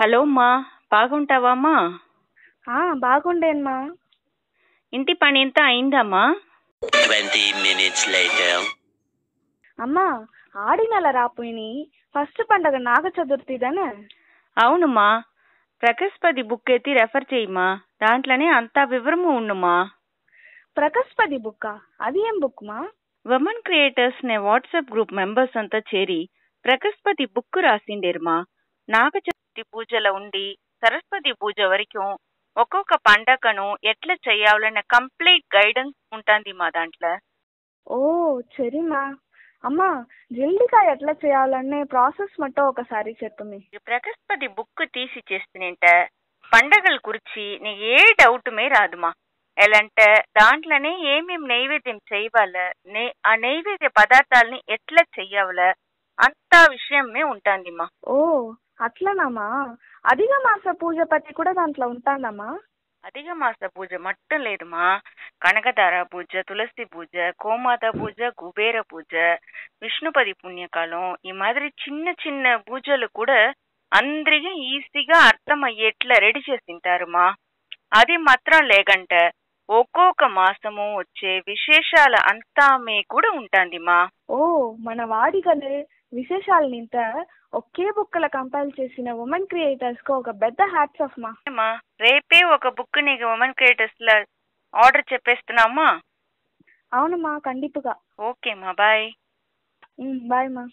Hello అమ్మా, బాగుంటావా అమ్మా? బాగుండేనమ్మా. ఇంటి పని అంతా అయిందమ్మా? 20 minutes later. అమ్మా, ఆడి నెల రాపోయిని ఫస్ట్ పండగ నాగ చతుర్థిదనే. అవునమ్మా, ప్రకస్పతి బుక్ ఎత్తి రెఫర్ చేయమ్మా. దాంట్లోనే అంతా వివరము ఉండుమా. ప్రకస్పతి బుక్కా? అది ఏం బుక్ మా? ఉమెన్ క్రియేటర్స్ నే వాట్సాప్ గ్రూప్ మెంబర్స్ అంతా చేరి ప్రకస్పతి బుక్ రాసిండేరుమా. నాగ చతుర్థి పూజల ఉండి సరస్వతి పూజ వరకు ఒక్కొక్క పండగను ఎట్లా చెయ్యాలన్న కంప్లీట్ గైడెన్స్ ఉంటుంది మా దాంట్లో. ఓ సరిమా. అమ్మా, జల్దిగా ఎట్లా చేయాలనే ప్రాసెస్ మట్టో ఒకసారి చెప్పమి. ప్రకస్పతి బుక్ తీసి చేస్తున్నంటే పండగల గురించి నీ ఏ డౌటుమే రాదుమా. ఎలాంటే దాంట్లోనే ఏమేం నైవేద్యం చేయవాల, ఆ నైవేద్య పదార్థాలని ఎట్లా చెయ్యాల అంత విషయమే ఉంటాందిమ్మా. ఓ అట్లనమ్మా. అధిక మాస పూజ పத்தி కూడా దాంట్లో ఉంటానమ్మా. అధిక మాస పూజ మట్టం లేదుమా. కనకదార పూజ, తులసి పూజ, కోమాత పూజ, కుబేర పూజ, విష్ణుపది పుణ్యకాలం, ఈ మాదిరి చిన్న చిన్న పూజలు కూడా అందరికీ ఈజీగా అర్థమయ్యేట్లా రెడీ చేసింటారుమా. అది మాత్రం లేకంటే ఒక్కొక్క మాసము వచ్చే విశేషాల అంతామే కూడా ఉంటాందిమా. ఓ మన వాడిగలే విశేషాలు నింత ఒకే బుక్కల కంపైల్ చేసిన ఉమెన్ క్రియేటర్స్ కు ఒక పెద్ద హ్యాట్స్ ఆఫ్ మా. రేపే ఒక బుక్ నీకు ఉమెన్ క్రియేటర్స్ లో ఆర్డర్ చెప్పేస్తున్నామా? అవునమ్మా, కండిపుగా. ఓకేమ్మా, బాయ్. బాయ్ మా.